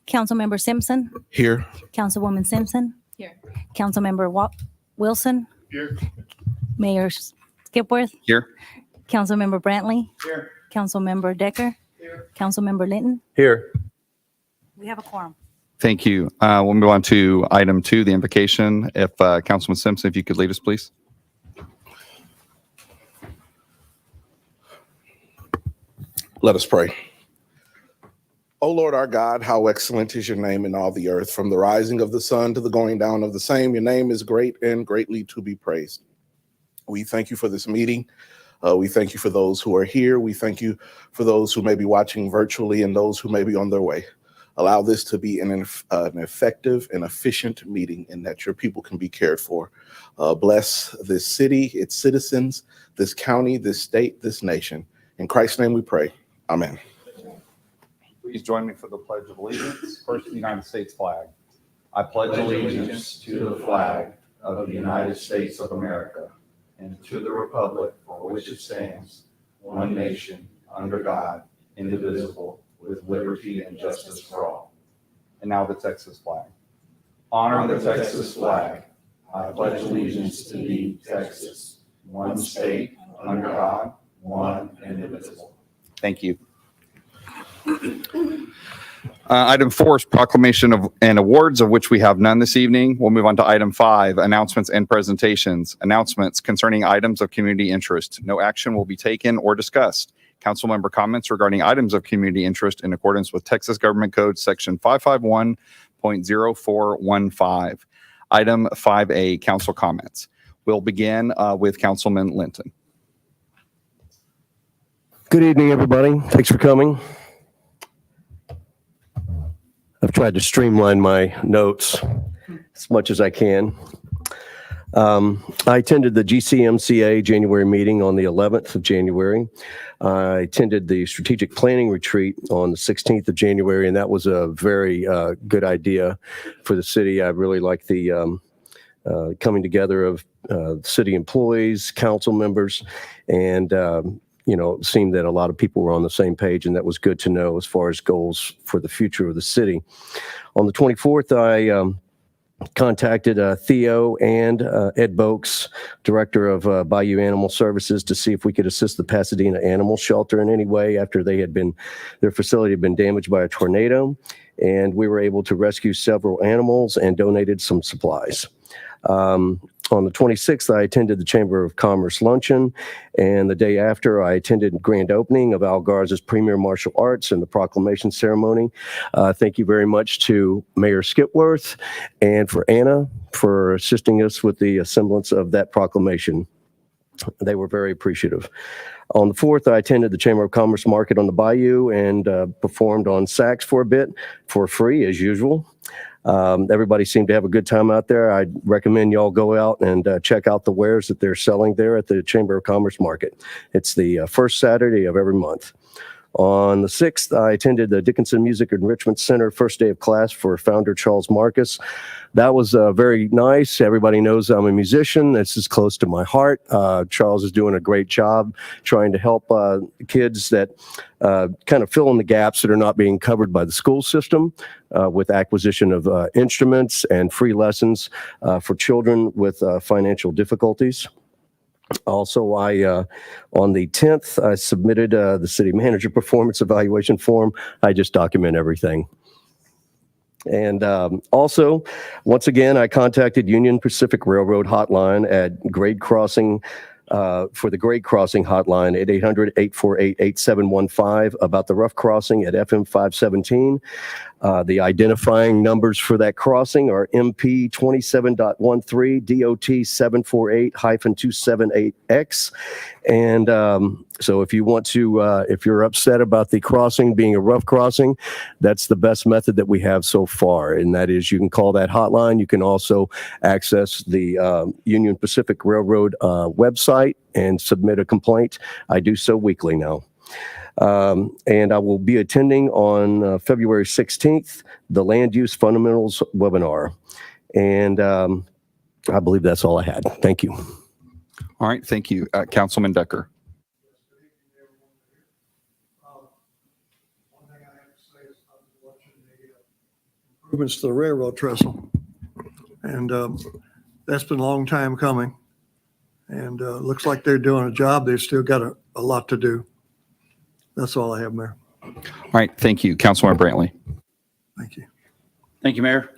Councilmember Simpson. Here. Councilwoman Simpson. Here. Councilmember Wilson. Here. Mayor Skipworth. Here. Councilmember Brantley. Here. Councilmember Decker. Here. Councilmember Linton. Here. We have a quorum. Thank you. We'll move on to item 2, the invocation. If Councilman Simpson, if you could lead us, please. Let us pray. O Lord our God, how excellent is your name in all the earth. From the rising of the sun to the going down of the same, your name is great and greatly to be praised. We thank you for this meeting. We thank you for those who are here. We thank you for those who may be watching virtually and those who may be on their way. Allow this to be an effective and efficient meeting and that your people can be cared for. Bless this city, its citizens, this county, this state, this nation. In Christ's name we pray. Amen. Please join me for the Pledge of Allegiance. First, the United States flag. I pledge allegiance to the flag of the United States of America and to the republic for which it stands, one nation, under God, indivisible, with liberty and justice for all. And now the Texas flag. Honor the Texas flag. I pledge allegiance to thee, Texas, one state, under God, one and indivisible. Thank you. Item 4 is proclamation of and awards, of which we have none this evening. We'll move on to item 5, announcements and presentations. Announcements concerning items of community interest. No action will be taken or discussed. Council member comments regarding items of community interest in accordance with Texas Government Code Section 551.0415. Item 5A, council comments. We'll begin with Councilman Linton. Good evening, everybody. Thanks for coming. I've tried to streamline my notes as much as I can. I attended the GCMCA January meeting on the 11th of January. I attended the strategic planning retreat on the 16th of January, and that was a very good idea for the city. I really like the coming together of city employees, council members, and it seemed that a lot of people were on the same page, and that was good to know as far as goals for the future of the city. On the 24th, I contacted Theo and Ed Boakes, director of Bayou Animal Services, to see if we could assist the Pasadena Animal Shelter in any way after their facility had been damaged by a tornado. And we were able to rescue several animals and donated some supplies. On the 26th, I attended the Chamber of Commerce luncheon, and the day after, I attended grand opening of Al Garza's Premier Martial Arts and the proclamation ceremony. Thank you very much to Mayor Skipworth and for Anna for assisting us with the semblance of that proclamation. They were very appreciative. On the 4th, I attended the Chamber of Commerce market on the Bayou and performed on sax for a bit for free, as usual. Everybody seemed to have a good time out there. I'd recommend y'all go out and check out the wares that they're selling there at the Chamber of Commerce market. It's the first Saturday of every month. On the 6th, I attended the Dickinson Music Enrichment Center first day of class for founder Charles Marcus. That was very nice. Everybody knows I'm a musician. This is close to my heart. Charles is doing a great job trying to help kids that kind of fill in the gaps that are not being covered by the school system with acquisition of instruments and free lessons for children with financial difficulties. Also, on the 10th, I submitted the city manager performance evaluation form. I just document everything. And also, once again, I contacted Union Pacific Railroad hotline at grade crossing for the grade crossing hotline at 800-848-8715 about the rough crossing at FM 517. The identifying numbers for that crossing are MP 27.13, DOT 748-278X. And so if you want to, if you're upset about the crossing being a rough crossing, that's the best method that we have so far. And that is you can call that hotline. You can also access the Union Pacific Railroad website and submit a complaint. I do so weekly now. And I will be attending on February 16th, the Land Use Fundamentals webinar. And I believe that's all I had. Thank you. All right. Thank you. Councilman Decker. One thing I have to say is I was watching the improvements to the railroad trestle. And that's been a long time coming. And looks like they're doing a job. They've still got a lot to do. That's all I have, Mayor. All right, thank you. Councilman Brantley. Thank you. Thank you, Mayor.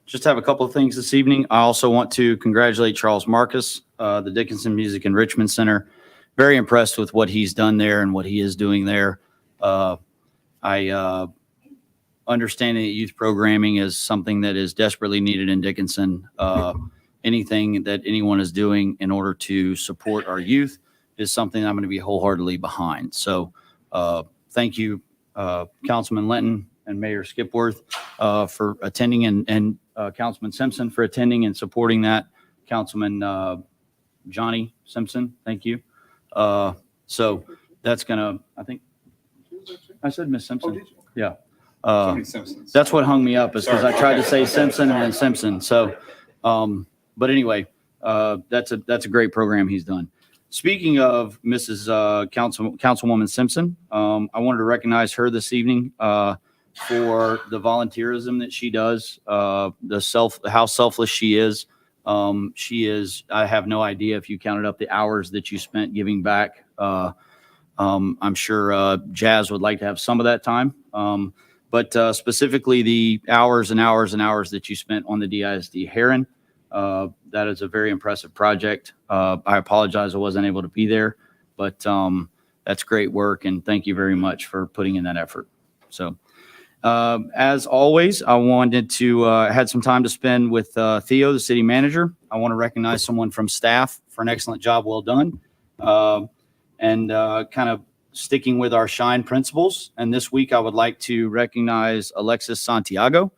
Just have a couple of things this evening. I also want to congratulate Charles Marcus, the Dickinson Music Enrichment Center. Very impressed with what he's done there and what he is doing there. I understanding that youth programming is something that is desperately needed in Dickinson. Anything that anyone is doing in order to support our youth is something I'm going to be wholeheartedly behind. So thank you, Councilman Linton and Mayor Skipworth for attending, and Councilman Simpson for attending and supporting that. Councilman Johnny Simpson, thank you. So that's gonna, I think, I said Miss Simpson. Yeah. That's what hung me up, is because I tried to say Simpson and then Simpson. So, but anyway, that's a great program he's done. Speaking of Mrs. Councilwoman Simpson, I wanted to recognize her this evening for the volunteerism that she does, how selfless she is. I have no idea if you counted up the hours that you spent giving back. I'm sure Jazz would like to have some of that time. But specifically the hours and hours and hours that you spent on the DISD Heron, that is a very impressive project. I apologize I wasn't able to be there, but that's great work, and thank you very much for putting in that effort. So as always, I wanted to had some time to spend with Theo, the city manager. I want to recognize someone from staff for an excellent job well done, and kind of sticking with our SHINE principles. And this week, I would like to recognize Alexis Santiago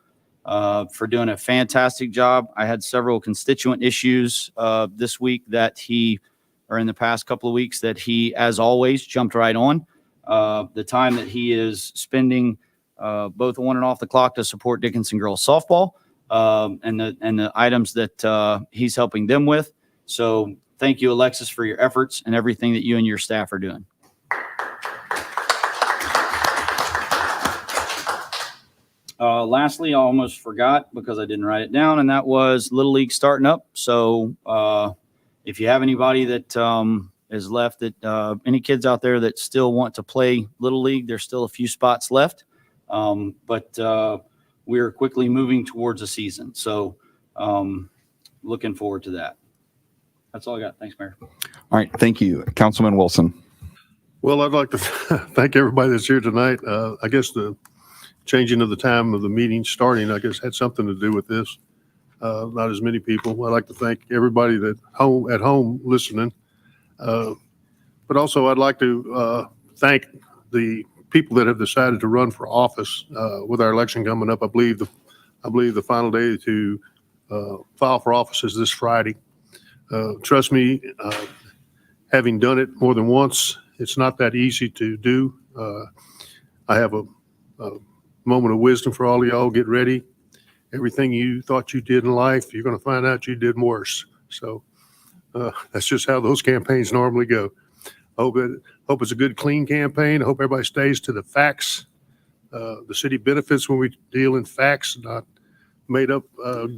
for doing a fantastic job. I had several constituent issues this week or in the past couple of weeks, that he, as always, jumped right on. The time that he is spending both on and off the clock to support Dickinson girls softball, and the items that he's helping them with. So thank you, Alexis, for your efforts and everything that you and your staff are doing. Lastly, I almost forgot because I didn't write it down, and that was Little League starting up. So if you have anybody that is left, that any kids out there that still want to play Little League, there's still a few spots left. But we're quickly moving towards a season. So looking forward to that. That's all I got. Thanks, Mayor. All right, thank you. Councilman Wilson. Well, I'd like to thank everybody that's here tonight. I guess the changing of the time of the meeting starting, I guess, had something to do with this. Not as many people. I'd like to thank everybody that at home listening. But also I'd like to thank the people that have decided to run for office with our election coming up. I believe the final day to file for office is this Friday. Trust me, having done it more than once, it's not that easy to do. I have a moment of wisdom for all of y'all. Get ready. Everything you thought you did in life, you're going to find out you did worse. So that's just how those campaigns normally go. Hope it's a good, clean campaign. I hope everybody stays to the facts. The city benefits when we deal in facts, not made up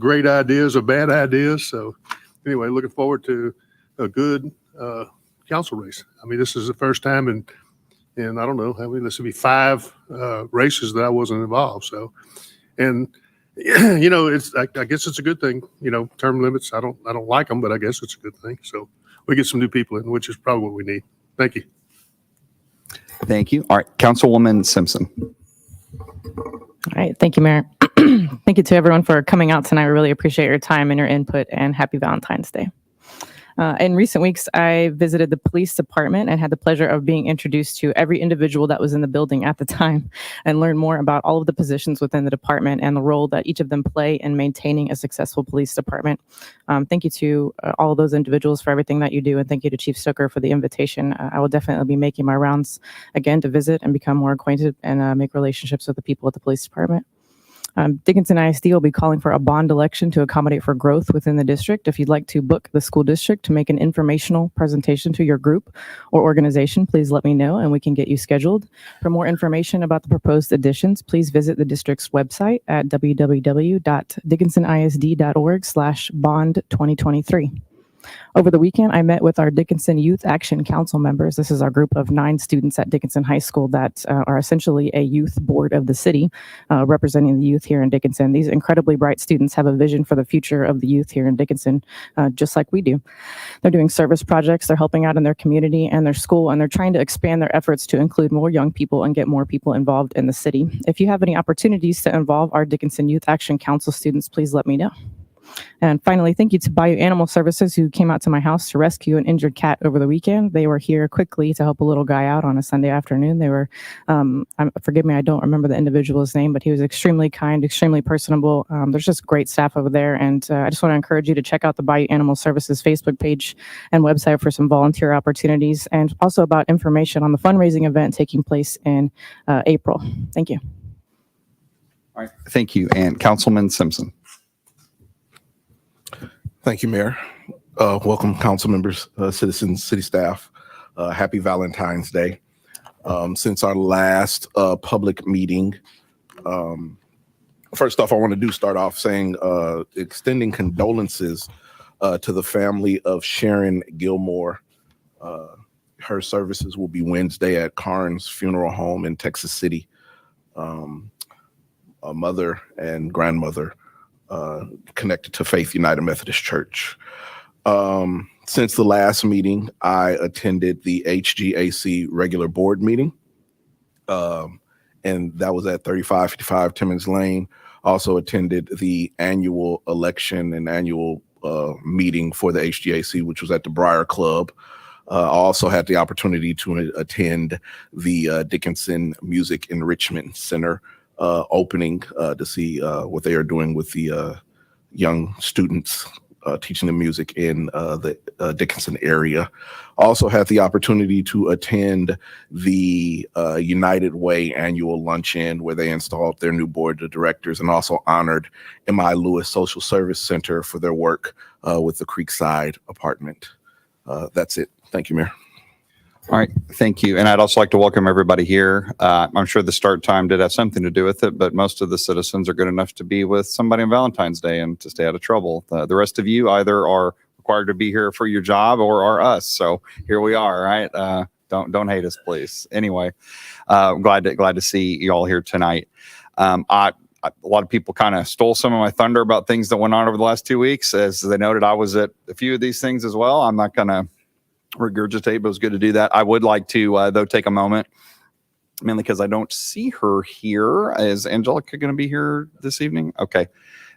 great ideas or bad ideas. So anyway, looking forward to a good council race. I mean, this is the first time in I don't know, I mean, this would be 5 races that I wasn't involved. So, and you know, I guess it's a good thing. You know, term limits, I don't like them, but I guess it's a good thing. So we get some new people in, which is probably what we need. Thank you. Thank you. All right, Councilwoman Simpson. All right. Thank you, Mayor. Thank you to everyone for coming out tonight. We really appreciate your time and your input, and happy Valentine's Day. In recent weeks, I visited the police department and had the pleasure of being introduced to every individual that was in the building at the time, and learned more about all of the positions within the department and the role that each of them play in maintaining a successful police department. Thank you to all of those individuals for everything that you do, and thank you to Chief Stucker for the invitation. I will definitely be making my rounds again to visit and become more acquainted and make relationships with the people at the police department. Dickinson ISD will be calling for a bond election to accommodate for growth within the district. If you'd like to book the school district to make an informational presentation to your group or organization, please let me know and we can get you scheduled. For more information about the proposed additions, please visit the district's website at www.dickinsonisd.org/bond2023. Over the weekend, I met with our Dickinson Youth Action Council members. This is our group of 9 students at Dickinson High School that are essentially a youth board of the city, representing the youth here in Dickinson. These incredibly bright students have a vision for the future of the youth here in Dickinson, just like we do. They're doing service projects, they're helping out in their community and their school, and they're trying to expand their efforts to include more young people and get more people involved in the city. If you have any opportunities to involve our Dickinson Youth Action Council students, please let me know. And finally, thank you to Bayou Animal Services, who came out to my house to rescue an injured cat over the weekend. They were here quickly to help a little guy out on a Sunday afternoon. They were, forgive me, I don't remember the individual's name, but he was extremely kind, extremely personable. There's just great staff over there. And I just want to encourage you to check out the Bayou Animal Services Facebook page and website for some volunteer opportunities, and also about information on the fundraising event taking place in April. Thank you. All right. Thank you. And Councilman Simpson. Thank you, Mayor. Welcome, council members, citizens, city staff. Happy Valentine's Day. Since our last public meeting, first off, I want to start off saying extending condolences to the family of Sharon Gilmore. Her services will be Wednesday at Carnes Funeral Home in Texas City. A mother and grandmother connected to Faith United Methodist Church. Since the last meeting, I attended the HGAC regular board meeting, and that was at 3555 Timmons Lane. Also attended the annual election and annual meeting for the HGAC, which was at the Briar Club. I also had the opportunity to attend the Dickinson Music Enrichment Center opening to see what they are doing with the young students teaching them music in the Dickinson area. Also had the opportunity to attend the United Way annual luncheon where they installed their new board of directors, and also honored M.I. Lewis Social Service Center for their work with the Creekside apartment. That's it. Thank you, Mayor. All right, thank you. And I'd also like to welcome everybody here. I'm sure the start time did have something to do with it, but most of the citizens are good enough to be with somebody on Valentine's Day and to stay out of trouble. The rest of you either are required to be here for your job or are us. So here we are, right? Don't hate us, please. Anyway, glad to see you all here tonight. A lot of people kind of stole some of my thunder about things that went on over the last 2 weeks. As they noted, I was at a few of these things as well. I'm not going to regurgitate, but it was good to do that. I would like to, though, take a moment, mainly because I don't see her here. Is Angelica going to be here this evening? Okay.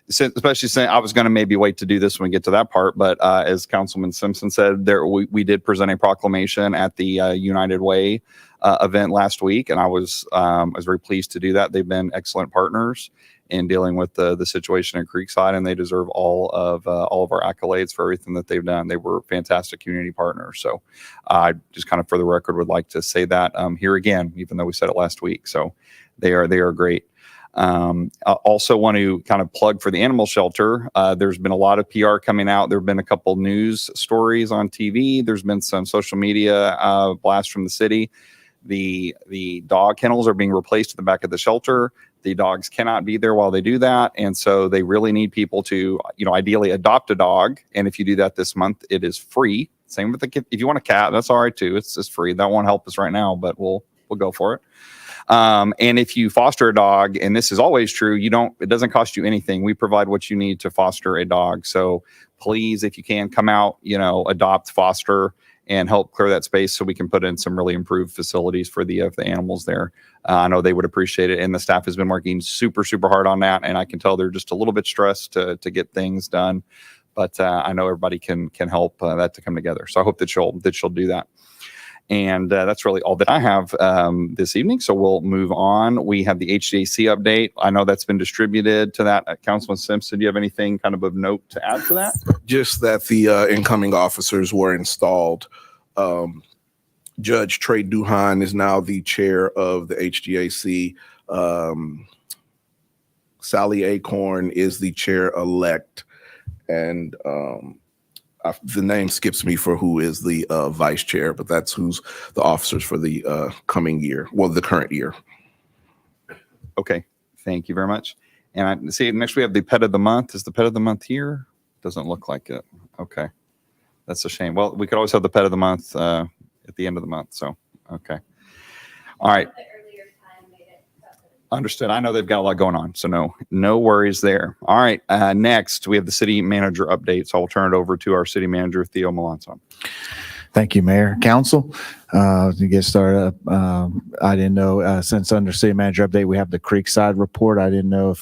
Especially saying I was going to maybe wait to do this when we get to that part, but as Councilman Simpson said, we did present a proclamation at the United Way event last week, and I was very pleased to do that. They've been excellent partners in dealing with the situation in Creekside, and they deserve all of our accolades for everything that they've done. They were fantastic community partners. So I just kind of, for the record, would like to say that here again, even though we said it last week. So they are great. I also want to kind of plug for the animal shelter. There's been a lot of PR coming out. There have been a couple news stories on TV. There's been some social media blasts from the city. The dog kennels are being replaced at the back of the shelter. The dogs cannot be there while they do that. And so they really need people to, ideally adopt a dog. And if you do that this month, it is free. Same with the kid. If you want a cat, that's all right too. It's free. That won't help us right now, but we'll go for it. And if you foster a dog, and this is always true, it doesn't cost you anything. We provide what you need to foster a dog. So please, if you can, come out, adopt, foster, and help clear that space so we can put in some really improved facilities for the animals there. I know they would appreciate it, and the staff has been working super, super hard on that, and I can tell they're just a little bit stressed to get things done, but I know everybody can help that to come together. So I hope that she'll do that. And that's really all that I have this evening. So we'll move on. We have the HGAC update. I know that's been distributed to that. Councilman Simpson, do you have anything kind of note to add to that? Just that the incoming officers were installed. Judge Trey Duhan is now the chair of the HGAC Sally Acorn is the chair-elect, and the name skips me for who is the vice chair, but that's who's the officers for the coming year, well, the current year. Okay, thank you very much. And I see next we have the pet of the month. Is the pet of the month here? Doesn't look like it. Okay, that's a shame. Well, we could always have the pet of the month at the end of the month. So, okay. All right. Understood. I know they've got a lot going on, so no worries there. All right. Next, we have the city manager update. So I'll turn it over to our city manager, Theo Melanson. Thank you, Mayor. Council. To get started, I didn't know, since under city manager update, we have the Creekside report. I didn't know if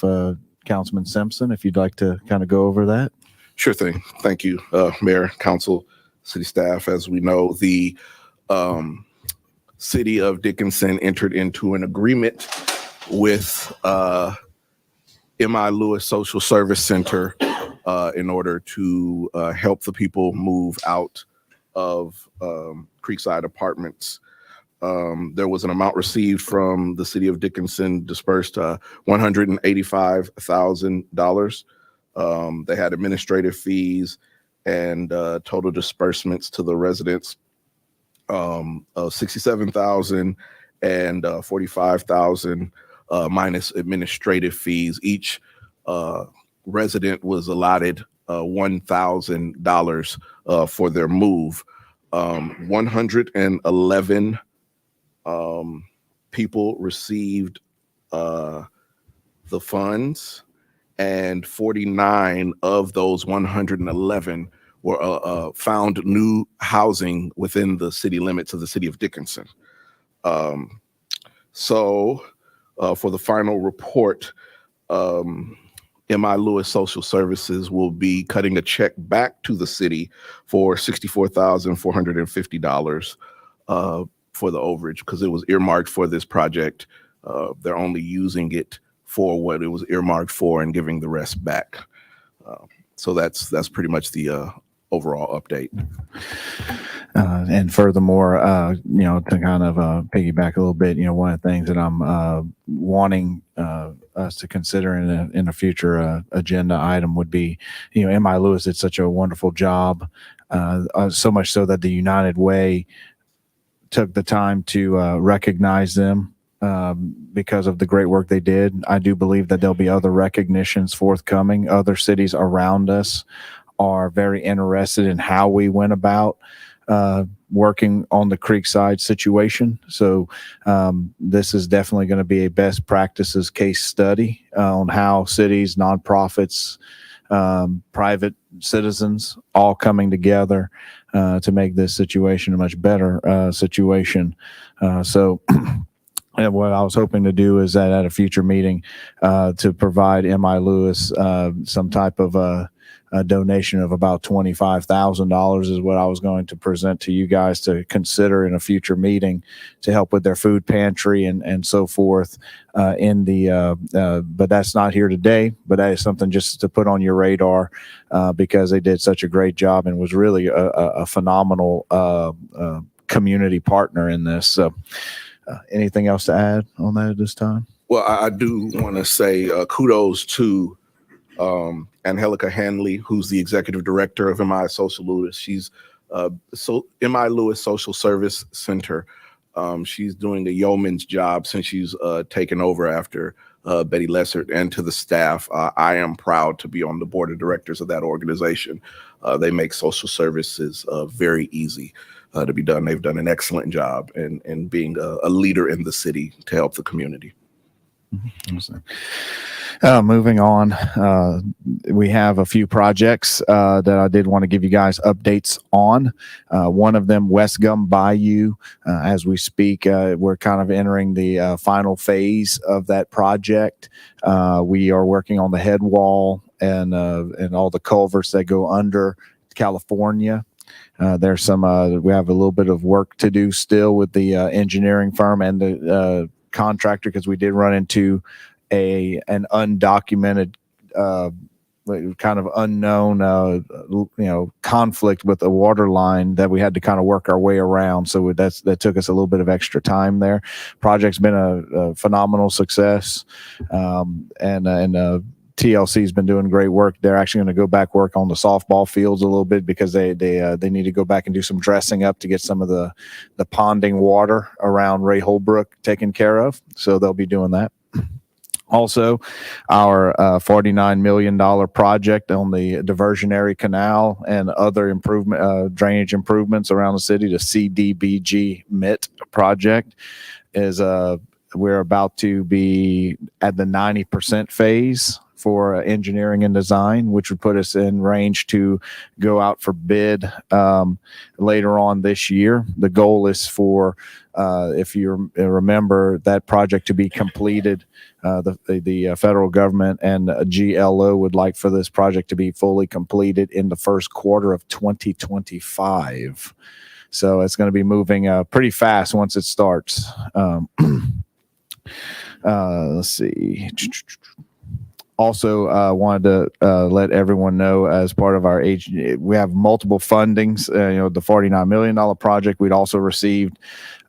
Councilman Simpson, if you'd like to kind of go over that. Sure thing. Thank you, Mayor, Council, City staff. As we know, the City of Dickinson entered into an agreement with M.I. Lewis Social Service Center in order to help the people move out of Creekside Apartments. There was an amount received from the City of Dickinson, dispersed $185,000. They had administrative fees and total disbursements to the residents of $67,000 and $45,000 minus administrative fees. Each resident was allotted $1,000 for their move. 111 people received the funds, and 49 of those 111 were found new housing within the city limits of the City of Dickinson. So for the final report, M.I. Lewis Social Services will be cutting a check back to the city for $64,450 for the overage, because it was earmarked for this project. They're only using it for what it was earmarked for and giving the rest back. So that's pretty much the overall update. And furthermore, to kind of piggyback a little bit, one of the things that I'm wanting us to consider in a future agenda item would be, M.I. Lewis did such a wonderful job, so much so that the United Way took the time to recognize them because of the great work they did. I do believe that there'll be other recognitions forthcoming. Other cities around us are very interested in how we went about working on the Creekside situation. So this is definitely going to be a best practices case study on how cities, nonprofits, private citizens all coming together to make this situation a much better situation. And what I was hoping to do is that at a future meeting to provide M.I. Lewis some type of a donation of about $25,000 is what I was going to present to you guys to consider in a future meeting to help with their food pantry and so forth but that's not here today, but that is something just to put on your radar because they did such a great job and was really a phenomenal community partner in this. So anything else to add on that at this time? Well, I do want to say kudos to Angelica Hanley, who's the executive director of M.I. Social Lewis. She's M.I. Lewis Social Service Center. She's doing a yeoman's job since she's taken over after Betty Lessert. And to the staff, I am proud to be on the board of directors of that organization. They make social services very easy to be done. They've done an excellent job in being a leader in the city to help the community. Moving on, we have a few projects that I did want to give you guys updates on. One of them, West Gum Bayou. As we speak, we're kind of entering the final phase of that project. We are working on the head wall and all the culverts that go under California. There's some, we have a little bit of work to do still with the engineering firm and the contractor, because we did run into an undocumented kind of unknown, conflict with the water line that we had to kind of work our way around. So that took us a little bit of extra time there. Project's been a phenomenal success, and TLC's been doing great work. They're actually going to go back work on the softball fields a little bit because they need to go back and do some dressing up to get some of the ponding water around Ray Holbrook taken care of. So they'll be doing that. Also, our $49 million project on the diversionary canal and other drainage improvements around the city, the CDBG MIT project, is we're about to be at the 90% phase for engineering and design, which would put us in range to go out for bid later on this year. The goal is for, if you remember, that project to be completed. The federal government and GLO would like for this project to be fully completed in the first quarter of 2025. So it's going to be moving pretty fast once it starts. Let's see. Also, wanted to let everyone know, as part of our we have multiple fundings. The $49 million project, we'd also received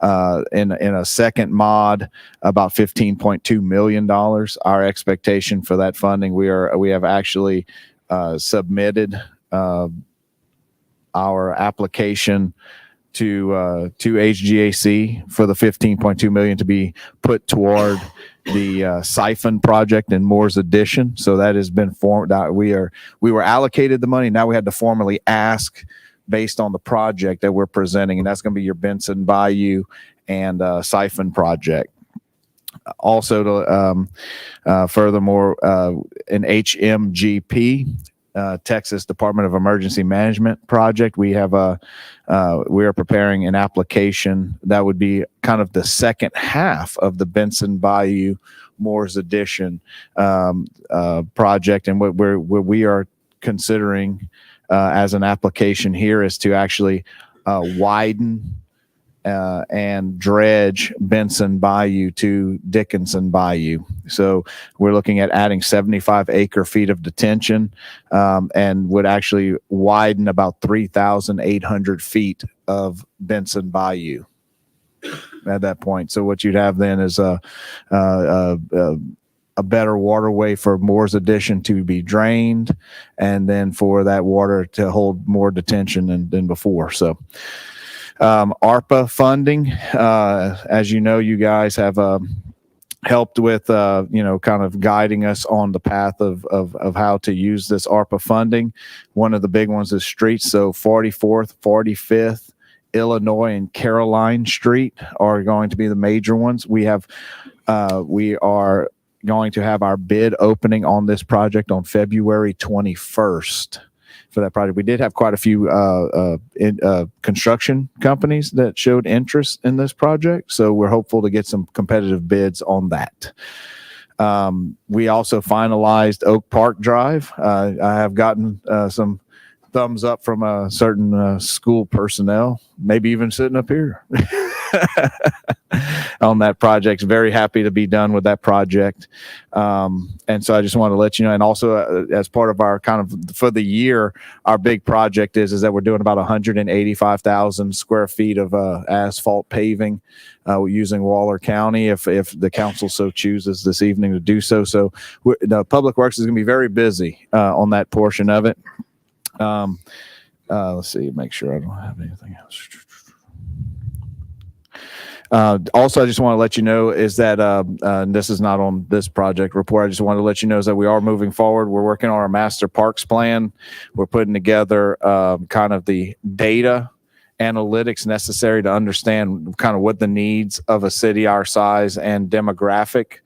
in a second mod about $15.2 million. Our expectation for that funding, we have actually submitted our application to HGAC for the $15.2 million to be put toward the siphon project in Moore's Addition. So that has been formed. We were allocated the money. Now we had to formally ask based on the project that we're presenting, and that's going to be your Benson Bayou and siphon project. Also, furthermore, an HMGP, Texas Department of Emergency Management project. We are preparing an application that would be kind of the second half of the Benson Bayou Moore's Addition project, and what we are considering as an application here is to actually widen and dredge Benson Bayou to Dickinson Bayou. So we're looking at adding 75 acre feet of detention and would actually widen about 3,800 feet of Benson Bayou at that point. So what you'd have then is a better waterway for Moore's Addition to be drained, and then for that water to hold more detention than before. So ARPA funding, as you know, you guys have helped with, kind of guiding us on the path of how to use this ARPA funding. One of the big ones is streets. So 44th, 45th, Illinois, and Caroline Street are going to be the major ones. We are going to have our bid opening on this project on February 21st. For that project, we did have quite a few construction companies that showed interest in this project, so we're hopeful to get some competitive bids on that. We also finalized Oak Park Drive. I have gotten some thumbs up from certain school personnel, maybe even sitting up here on that project. Very happy to be done with that project. And so I just want to let you know, and also as part of our kind of for the year, our big project is that we're doing about 185,000 square feet of asphalt paving using Waller County if the council so chooses this evening to do so. So the Public Works is going to be very busy on that portion of it. Let's see, make sure I don't have anything else. Also, I just want to let you know is that, and this is not on this project report, I just want to let you know is that we are moving forward. We're working on our master parks plan. We're putting together kind of the data analytics necessary to understand kind of what the needs of a city our size and demographic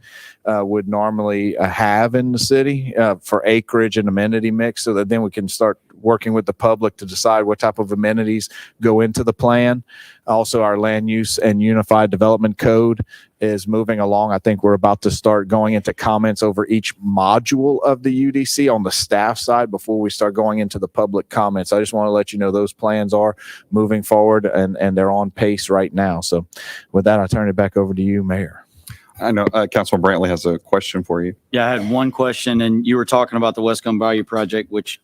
would normally have in the city for acreage and amenity mix, so that then we can start working with the public to decide what type of amenities go into the plan. Also, our land use and unified development code is moving along. I think we're about to start going into comments over each module of the UDC on the staff side before we start going into the public comments. I just want to let you know those plans are moving forward and they're on pace right now. So with that, I turn it back over to you, Mayor. I know Councilman Brantley has a question for you. Yeah, I had one question, and you were talking about the Westcomb Bayou project, which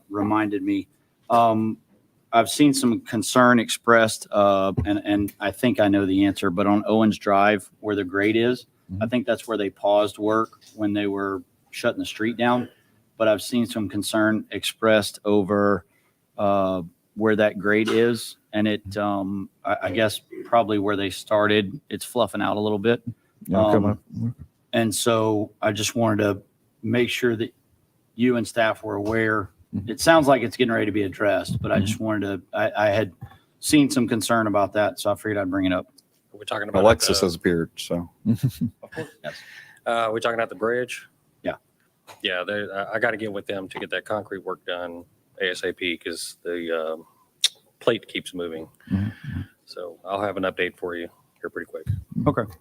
reminded me. I've seen some concern expressed, and I think I know the answer, but on Owens Drive, where the grade is, I think that's where they paused work when they were shutting the street down. But I've seen some concern expressed over where that grade is, and it, I guess, probably where they started, it's fluffing out a little bit. And so I just wanted to make sure that you and staff were aware. It sounds like it's getting ready to be addressed, but I just wanted to, I had seen some concern about that, so I figured I'd bring it up. We're talking about Alexis has appeared, so. Yes. we're talking about the bridge. Yeah. Yeah, I got to get with them to get that concrete work done ASAP because the plate keeps moving. So I'll have an update for you here pretty quick. Okay.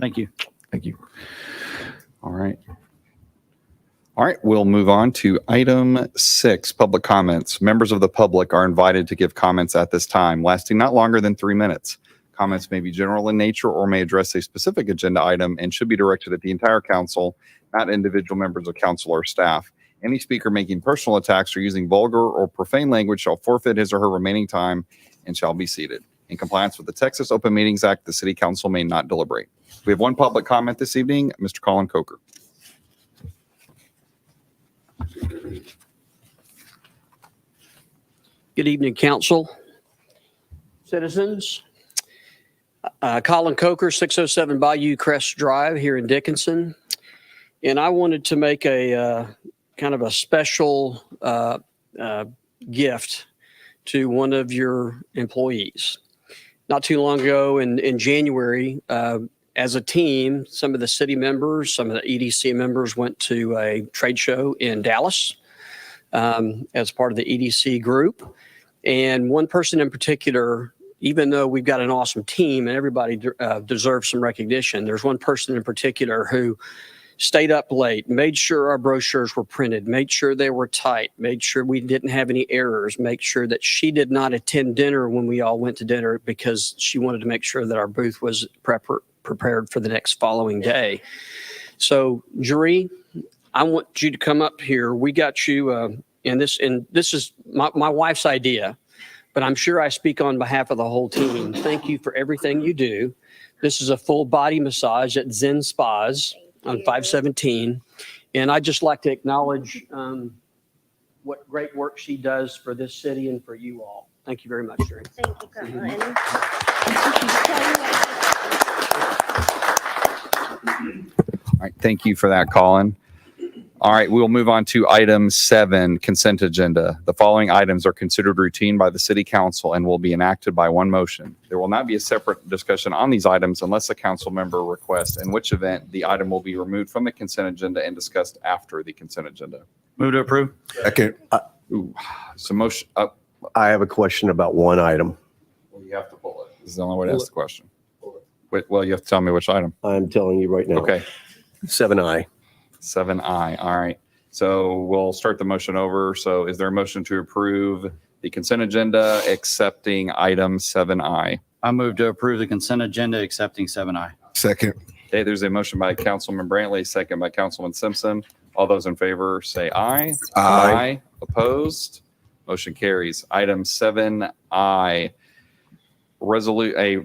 Thank you. Thank you. All right. All right, we'll move on to item 6, public comments. Members of the public are invited to give comments at this time, lasting not longer than 3 minutes. Comments may be general in nature or may address a specific agenda item and should be directed at the entire council, not individual members of council or staff. Any speaker making personal attacks or using vulgar or profane language shall forfeit his or her remaining time and shall be seated. In compliance with the Texas Open Meetings Act, the city council may not deliberate. We have one public comment this evening, Mr. Colin Coker. Good evening, council, citizens. Colin Coker, 607 Bayou Crest Drive here in Dickinson. And I wanted to make a kind of a special gift to one of your employees. Not too long ago in January, as a team, some of the city members, some of the EDC members went to a trade show in Dallas as part of the EDC group. And one person in particular, even though we've got an awesome team and everybody deserves some recognition, there's one person in particular who stayed up late, made sure our brochures were printed, made sure they were tight, made sure we didn't have any errors, make sure that she did not attend dinner when we all went to dinner because she wanted to make sure that our booth was prepared for the next following day. So, Jeree, I want you to come up here. We got you in this, and this is my wife's idea, but I'm sure I speak on behalf of the whole team. Thank you for everything you do. This is a full body massage at Zen Spas on 517. And I'd just like to acknowledge what great work she does for this city and for you all. Thank you very much, Jeree. Thank you, Colin. All right, thank you for that, Colin. All right, we will move on to item 7, consent agenda. The following items are considered routine by the city council and will be enacted by one motion. There will not be a separate discussion on these items unless a council member requests, in which event the item will be removed from the consent agenda and discussed after the consent agenda. Move to approve. Second. Ooh, so motion, I have a question about one item. well, you have to pull it. This is the only way to ask the question. Wait, well, you have to tell me which item. I'm telling you right now. Okay, 7I. 7I. All right. So we'll start the motion over. So is there a motion to approve the consent agenda accepting item 7I? I move to approve the consent agenda accepting 7I. Second. Okay, there's a motion by Councilman Brantley, second by Councilman Simpson. All those in favor say aye. Aye. Opposed? Motion carries. Item 7I. Item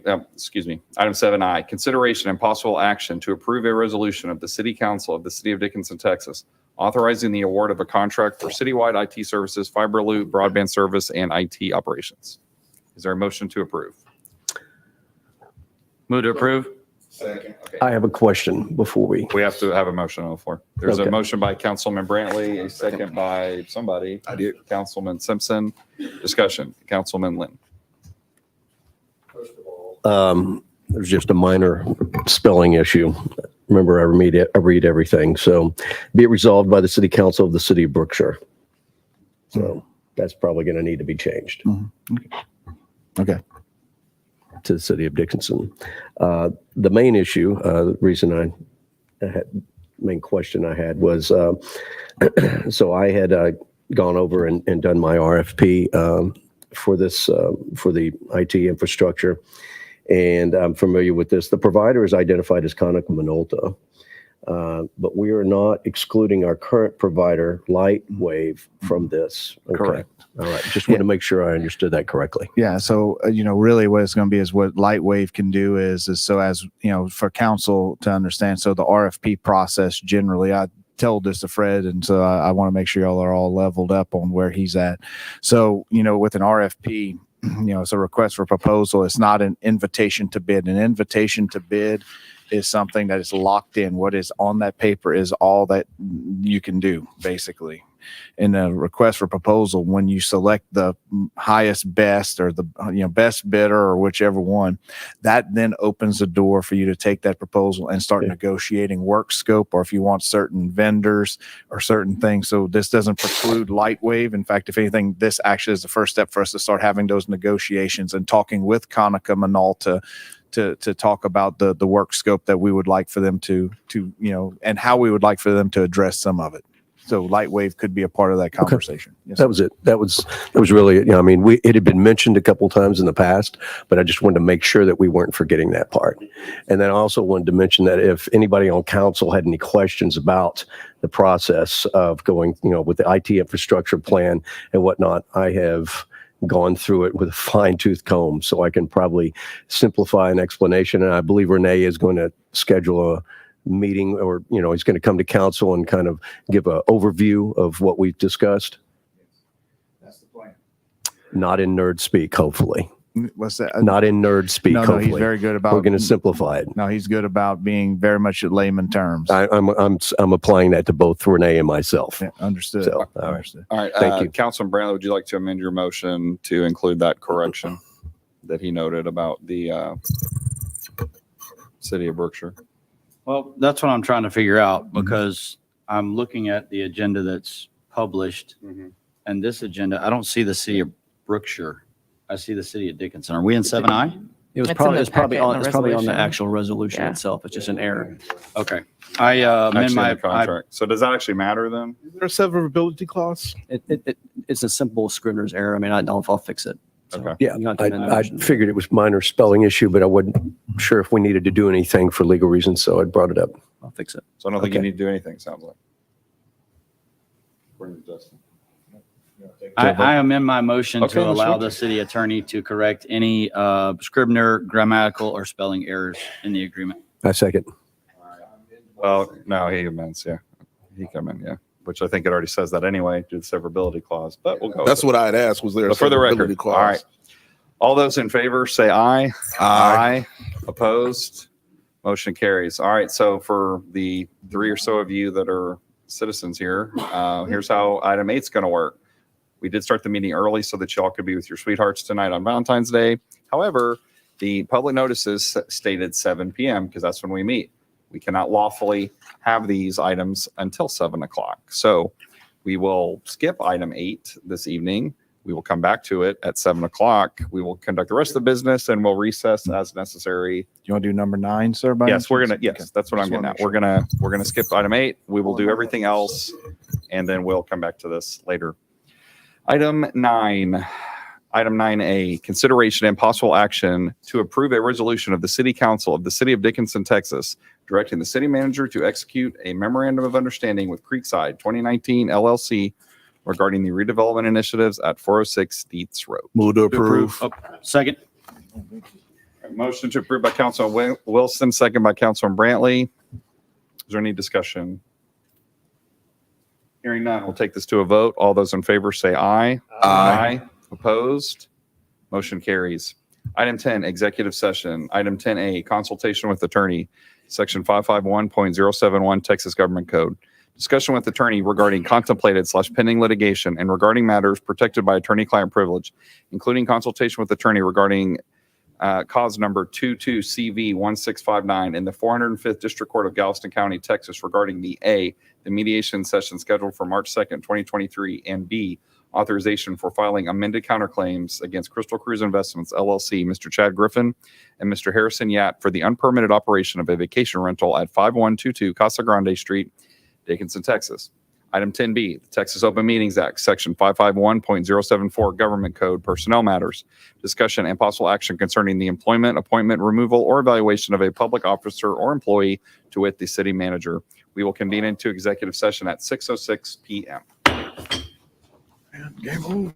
7I, consideration and possible action to approve a resolution of the City Council of the City of Dickinson, Texas, authorizing the award of a contract for citywide IT services, fiber loop, broadband service, and IT operations. Is there a motion to approve? Move to approve. Second. Okay. I have a question before we. We have to have a motion on the floor. There's a Okay. motion by Councilman Brantley, a second by somebody. I did. Councilman Simpson. Discussion. Councilman Lynn. There's just a minor spelling issue. Remember, I read everything. So be it resolved by the City Council of the City of Brookshire. So that's probably going to need to be changed Okay. to the City of Dickinson. The main issue, the reason main question I had was, so I had gone over and done my RFP for this, for the IT infrastructure. and I'm familiar with this. The provider is identified as Konica Minolta, but we are not excluding our current provider, Lightwave, from this. Okay. Correct. All right. Just want to make sure I understood that correctly. Yeah. So, really what it's going to be is what Lightwave can do is so as, for council to understand. So the RFP process generally, I told this to Fred, and so I want to make sure y'all are all leveled up on where he's at. So, with an RFP, it's a request for proposal. It's not an invitation to bid. An invitation to bid is something that is locked in. What is on that paper is all that you can do, basically. In a request for proposal, when you select the highest best or the best bidder or whichever one, that then opens the door for you to take that proposal and start negotiating work scope, or if you want certain vendors or certain things. So this doesn't preclude Lightwave. In fact, if anything, this actually is the first step for us to start having those negotiations and talking with Konica Minolta to talk about the work scope that we would like for them to and how we would like for them to address some of it. So Lightwave could be a part of that conversation. Yes, That was it. That was really, it had been mentioned a couple times in the past, but I just wanted to make sure that we weren't forgetting that part. And then I also wanted to mention that if anybody on council had any questions about the process of going, with the IT infrastructure plan and whatnot, I have gone through it with a fine-tooth comb, so I can probably simplify an explanation. And I believe Renee is going to schedule a meeting, or he's going to come to council and kind of give an overview of what we've discussed. That's the plan. Not in nerd speak, hopefully. What's that? Not in nerd speak, No, hopefully. he's very good about. We're going to simplify it. No, he's good about being very much at layman terms. I'm applying that to both Renee and myself. Yeah, understood. So, all right. Understood. All right. Thank you. Councilman Brantley, would you like to amend your motion to include that correction that he noted about the city of Brookshire? Well, that's what I'm trying to figure out, because I'm looking at the agenda that's published, and this agenda, I don't see the city of Brookshire. I see the city of Dickinson. Are we in 7I? It was It's in probably, the it's probably packet in on, the it's probably on the resolution. actual resolution Yeah. itself. It's just an error. Okay. I amend Actually, in my the contract. So does that actually matter then? Is there a severability clause? It's a simple Scrivener's error. I mean, I'll fix it. So Okay. Yeah, you don't have to amend the I motion. figured it was minor spelling issue, but I wasn't sure if we needed to do anything for legal reasons, so I brought it up. I'll fix it. So I don't think you Okay. need to do anything, sounds like. According to Justin. I amend my motion Okay, to let's allow switch the it. city attorney to correct any Scrivener, grammatical, or spelling errors in the agreement. I second. Well, no, he amends, yeah. He come in, yeah. Which I think it already says that anyway, due to the severability clause, but we'll go. That's what I had asked. Was there a But for the record, severability clause? all right. All those in favor, say aye. Aye. Opposed? Motion carries. All right, so for the 3 or so of you that are citizens here, here's how item 8's going to work. We did start the meeting early so that y'all could be with your sweethearts tonight on Valentine's Day. However, the public notices stated 7 p.m. because that's when we meet. We cannot lawfully have these items until 7 o'clock. So we will skip item 8 this evening. We will come back to it at 7 o'clock. We will conduct the rest of the business and we'll recess as necessary. You want to do number 9, sir? by Yes, any we're chance? gonna, yes, Okay. that's what I'm Just getting wanna at. make We're gonna skip item 8. We will do everything else and then we'll come back to this later. Item 9. Item 9A, consideration and possible action to approve a resolution of the City Council of the City of Dickinson, Texas, directing the city manager to execute a memorandum of understanding with Creekside 2019 LLC regarding the redevelopment initiatives at 406 Dietz Road. Move to approve. Oh, second. Motion to approve by Councilman Wilson, second by Councilman Brantley. Is there any discussion? Hearing none, we'll take this to a vote. All those in favor say aye. Aye. Opposed? Motion carries. Item 10, executive session. Item 10A, consultation with attorney, section 551.071 Texas Government Code. Discussion with attorney regarding contemplated/pending litigation and regarding matters protected by attorney-client privilege, including consultation with attorney regarding cause number 22CV1659 in the 405th District Court of Galveston County, Texas, regarding the mediation session scheduled for March 2nd, 2023, and B, authorization for filing amended counterclaims against Crystal Cruise Investments, LLC, Mr. Chad Griffin and Mr. Harrison Yat for the unpermitted operation of a vacation rental at 5122 Casa Grande Street, Dickinson, Texas. Item 10B, the Texas Open Meetings Act, Section 551.074 Government Code, Personnel Matters. Discussion and possible action concerning the employment, appointment, removal, or evaluation of a public officer or employee, to wit, the city manager. We will convene into executive session at 6:06 PM. Game over.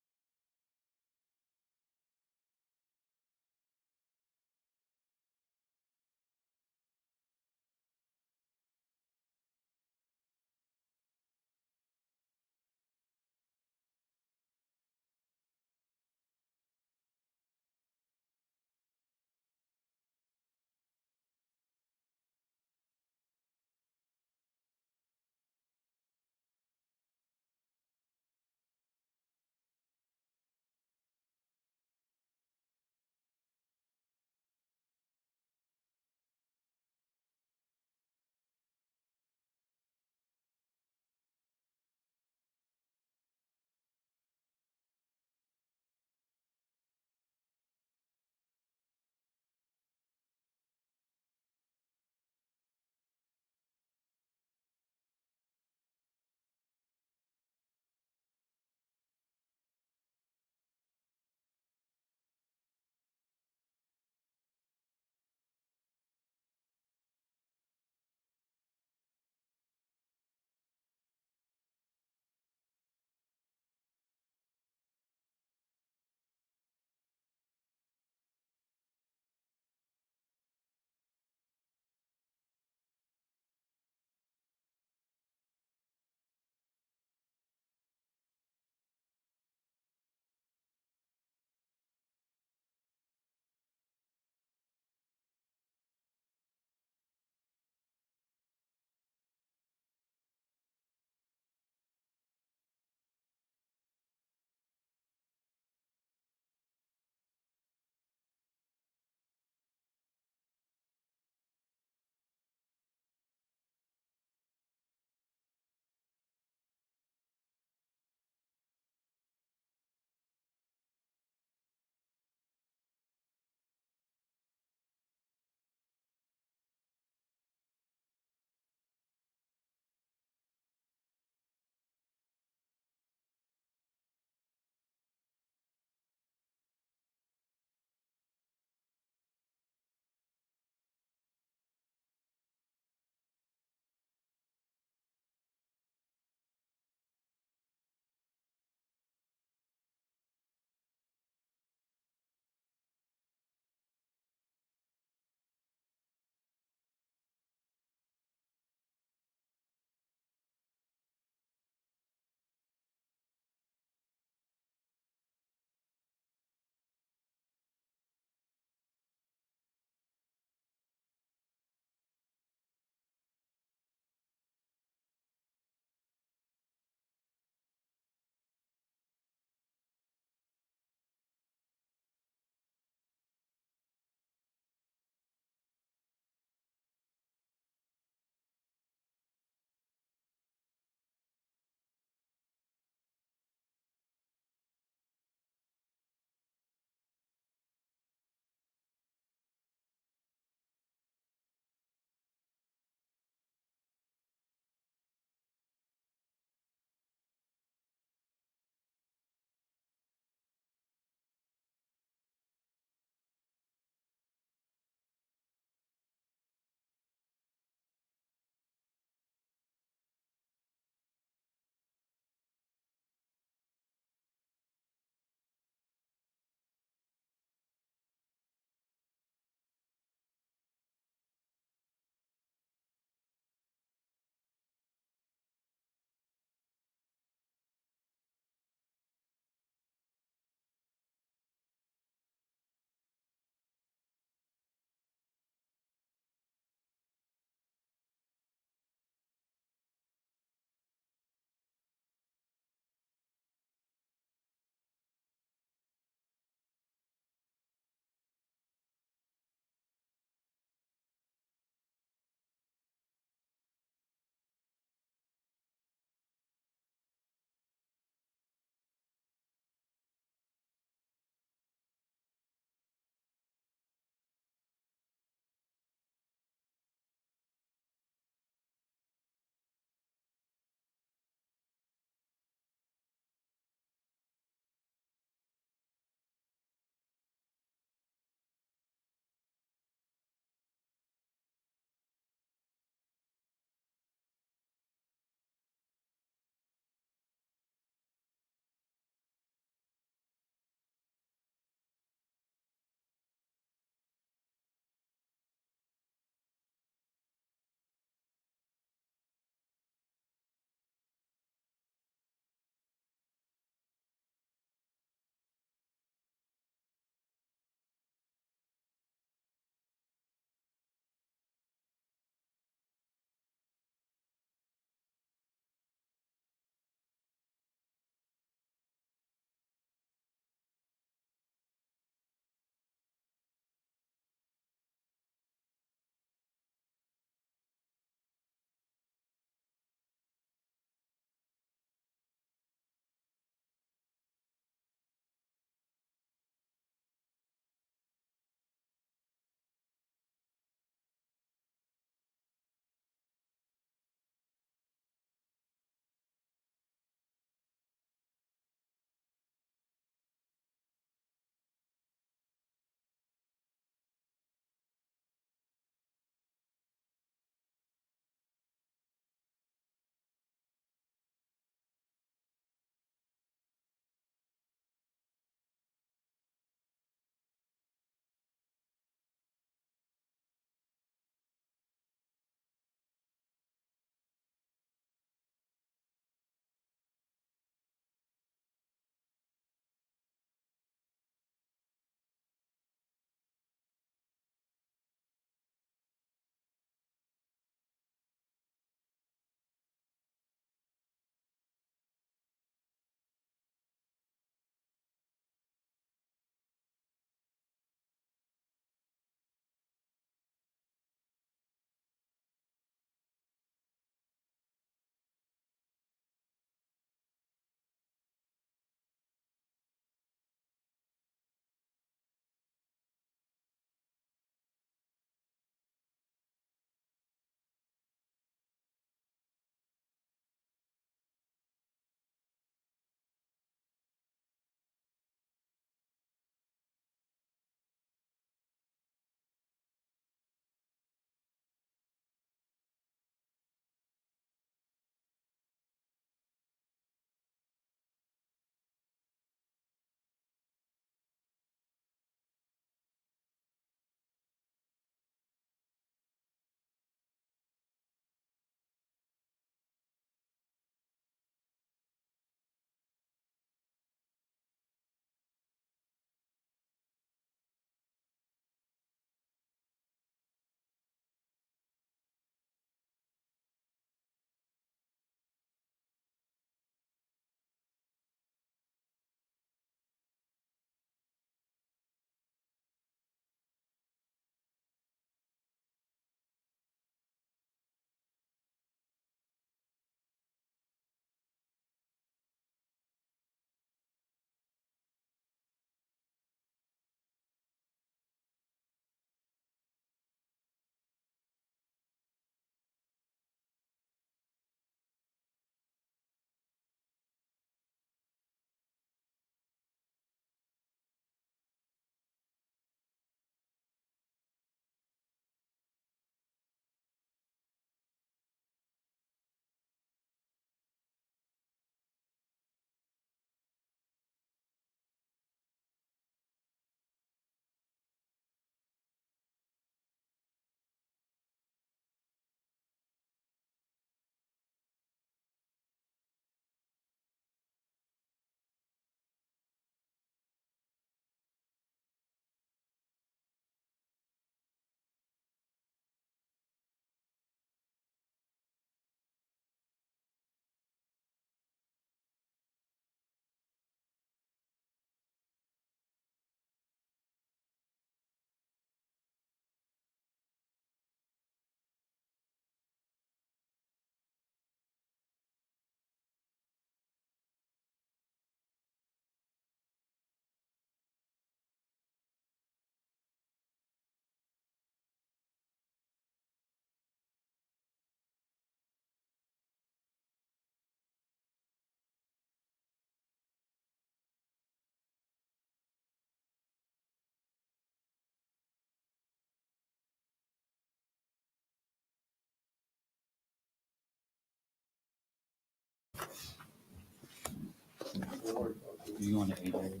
You want to 8A?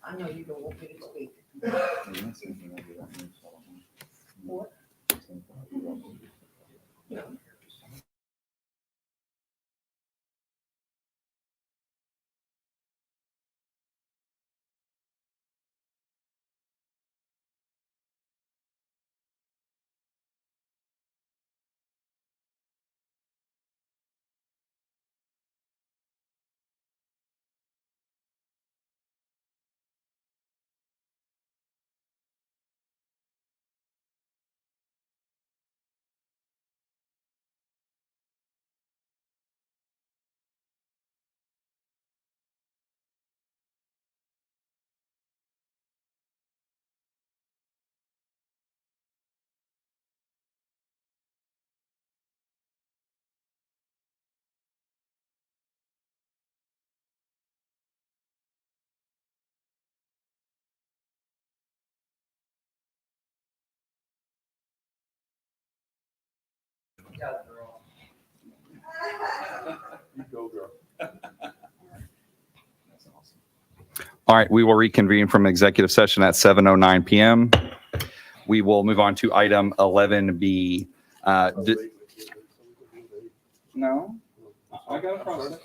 I know you don't want me to speak. All right, we will reconvene from executive session at 7:09 PM. We will move on to item 11B. No, I got a process.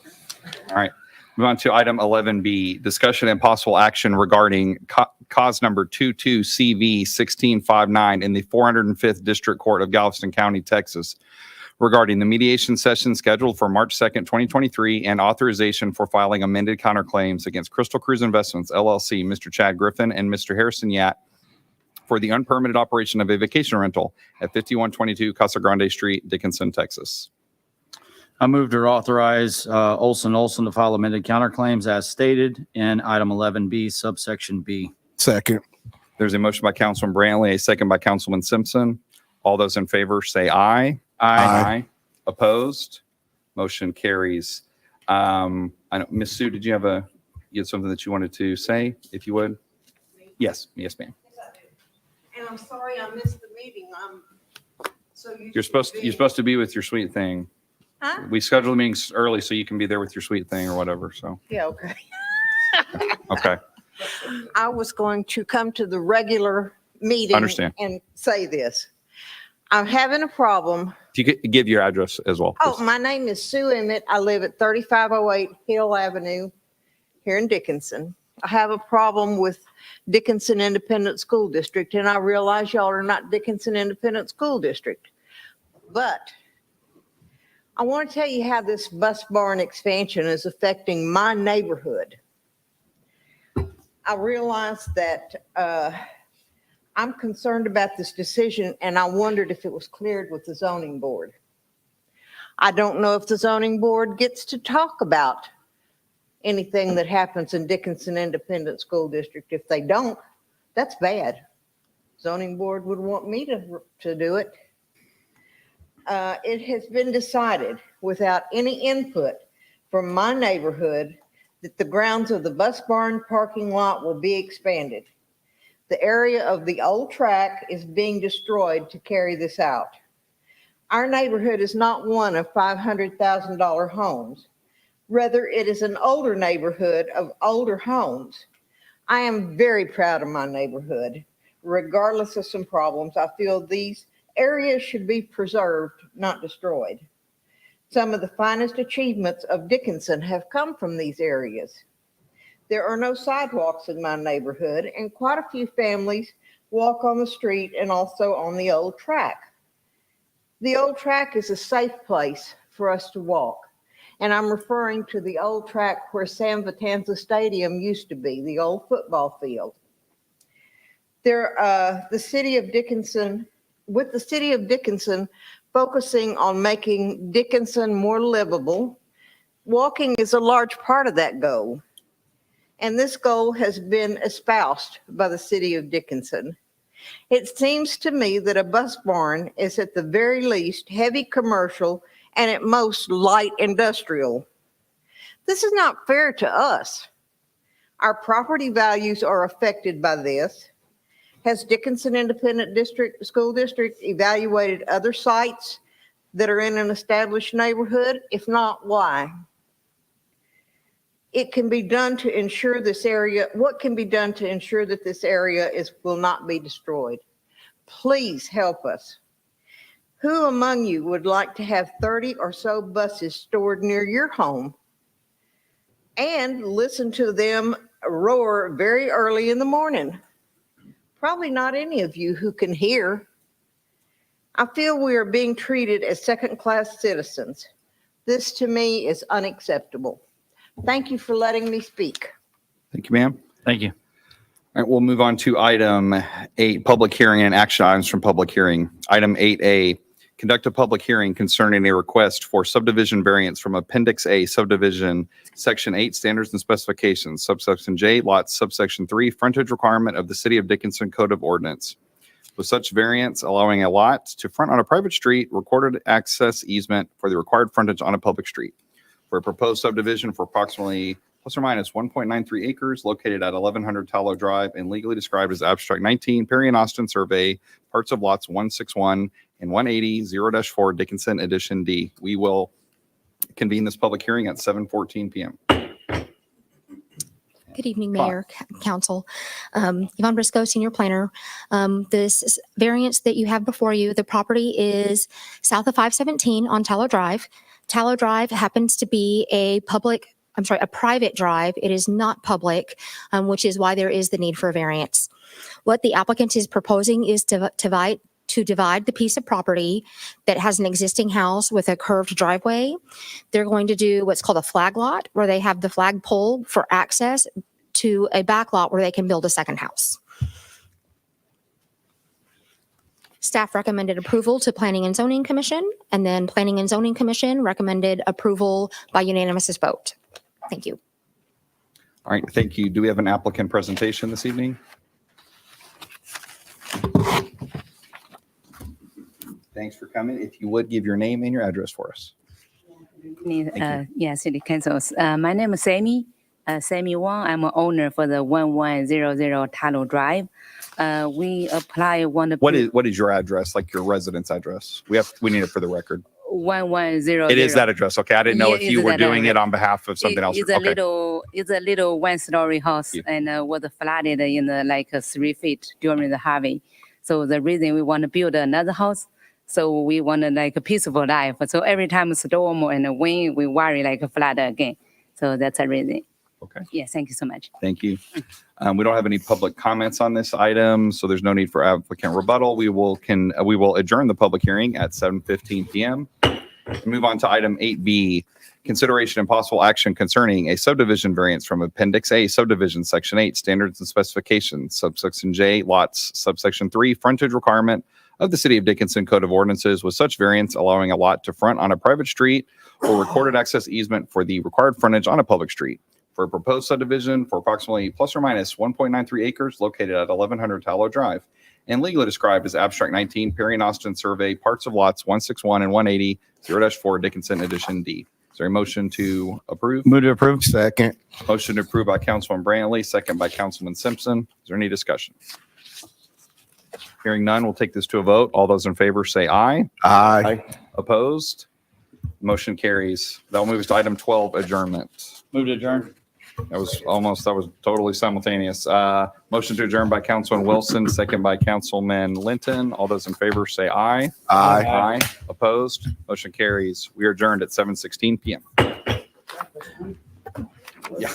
All right, move on to item 11B, discussion and possible action regarding cause number 22CV1659 in the 405th District Court of Galveston County, Texas, regarding the mediation session scheduled for March 2nd, 2023, and authorization for filing amended counterclaims against Crystal Cruise Investments, LLC, Mr. Chad Griffin and Mr. Harrison Yat for the unpermitted operation of a vacation rental at 5122 Casa Grande Street, Dickinson, Texas. I move to authorize Olson Olson to file amended counterclaims as stated in item 11B, subsection B. Second. There's a motion by Councilman Brantley, a second by Councilman Simpson. All those in favor say aye. Aye. Opposed? Motion carries. I know, Ms. Sue, did you have something that you wanted to say, if you would? Yes, ma'am. And I'm sorry I missed the meeting. You're supposed to be with your sweet thing. Huh? We scheduled the meetings early so you can be there with your sweet thing or whatever, so. Yeah, okay. Okay, I was going to come to the regular meeting. Understand. And say this. I'm having a problem. if you could give your address as well. Oh, please. my name is Sue Emmett. I live at 3508 Hill Avenue here in Dickinson. I have a problem with Dickinson Independent School District, and I realize y'all are not Dickinson Independent School District. But I want to tell you how this bus barn expansion is affecting my neighborhood. I realize that I'm concerned about this decision, and I wondered if it was cleared with the zoning board. I don't know if the zoning board gets to talk about anything that happens in Dickinson Independent School District. If they don't, that's bad. Zoning board would want me to do it. It has been decided without any input from my neighborhood that the grounds of the bus barn parking lot will be expanded. The area of the old track is being destroyed to carry this out. Our neighborhood is not one of $500,000 homes. Rather, it is an older neighborhood of older homes. I am very proud of my neighborhood. Regardless of some problems, I feel these areas should be preserved, not destroyed. Some of the finest achievements of Dickinson have come from these areas. There are no sidewalks in my neighborhood, and quite a few families walk on the street and also on the old track. The old track is a safe place for us to walk, and I'm referring to the old track where Sam Vitanza Stadium used to be, the old football field. The city of Dickinson focusing on making Dickinson more livable, walking is a large part of that goal. And this goal has been espoused by the city of Dickinson. It seems to me that a bus barn is at the very least heavy commercial and at most light industrial. This is not fair to us. Our property values are affected by this. Has Dickinson Independent School District evaluated other sites that are in an established neighborhood? If not, why? It can be done to ensure this area, what can be done to ensure that this area will not be destroyed? Please help us. Who among you would like to have 30 or so buses stored near your home and listen to them roar very early in the morning? Probably not any of you who can hear. I feel we are being treated as second-class citizens. This to me is unacceptable. Thank you for letting me speak. Thank you, ma'am. Thank you. All right, we'll move on to item 8, public hearing and action items from public hearing. Item 8A, conduct a public hearing concerning a request for subdivision variance from Appendix A subdivision, Section 8, Standards and Specifications, subsection J, lots, subsection 3, frontage requirement of the City of Dickinson Code of Ordinance. With such variance allowing a lot to front on a private street, recorded access easement for the required frontage on a public street. For a proposed subdivision for approximately plus or minus 1.93 acres located at 1100 Tallow Drive and legally described as Abstract 19, Perry and Austin Survey, parts of lots 161 and 180, 0-4 Dickinson Edition D. We will convene this public hearing at 7:14 p.m. Good evening, Mayor, Council. Yvonne Briscoe, Senior Planner. This variance that you have before you, the property is south of 517 on Tallow Drive. Tallow Drive happens to be a private drive. It is not public, which is why there is the need for a variance. What the applicant is proposing is to divide the piece of property that has an existing house with a curved driveway. They're going to do what's called a flag lot, where they have the flag pole for access to a back lot where they can build a second house. Staff recommended approval to Planning and Zoning Commission, and then Planning and Zoning Commission recommended approval by unanimous vote. Thank you. All right, thank you. Do we have an applicant presentation this evening? Thanks for coming. If you would give your name and your address for us. City Councils. My name is Sammy. Sammy Wong. I'm an owner for the 1100 Tallow Drive. We apply one. What is your address? Like your residence address? We need it for the record. 1100. It is that address. Okay, I didn't know Yeah, if you it's were that doing it address. on behalf of something else. It's a little one-story house and was flooded in like 3 feet during the Harvey. So the reason we want to build another house, so we want like a peaceful life. So every time storm and wind, we worry like a flood again. So that's a reason. Okay. Yeah, thank you so much. Thank you. We don't have any public comments on this item, so there's no need for applicant rebuttal. We will adjourn the public hearing at 7:15 p.m. Move on to item 8B, consideration and possible action concerning a subdivision variance from Appendix A subdivision, Section 8, Standards and Specifications, subsection J, lots, subsection 3, frontage requirement of the City of Dickinson Code of Ordinances, with such variance allowing a lot to front on a private street or recorded access easement for the required frontage on a public street. For a proposed subdivision for approximately plus or minus 1.93 acres located at 1100 Tallow Drive and legally described as Abstract 19, Perry and Austin Survey, parts of lots 161 and 180, 0-4 Dickinson Edition D. Is there a motion to approve? Move to approve. Second. Motion to approve by Councilman Brantley, second by Councilman Simpson. Is there any discussion? Hearing none, we'll take this to a vote. All those in favor say aye. Aye. Opposed? Motion carries. That will move us to item 12, adjournment. Move to adjourn. That was totally simultaneous. Motion to adjourn by Councilman Wilson, second by Councilman Linton. All those in favor say aye. Aye. Aye. Opposed? Motion carries. We are adjourned at 7:16 p.m. Yeah.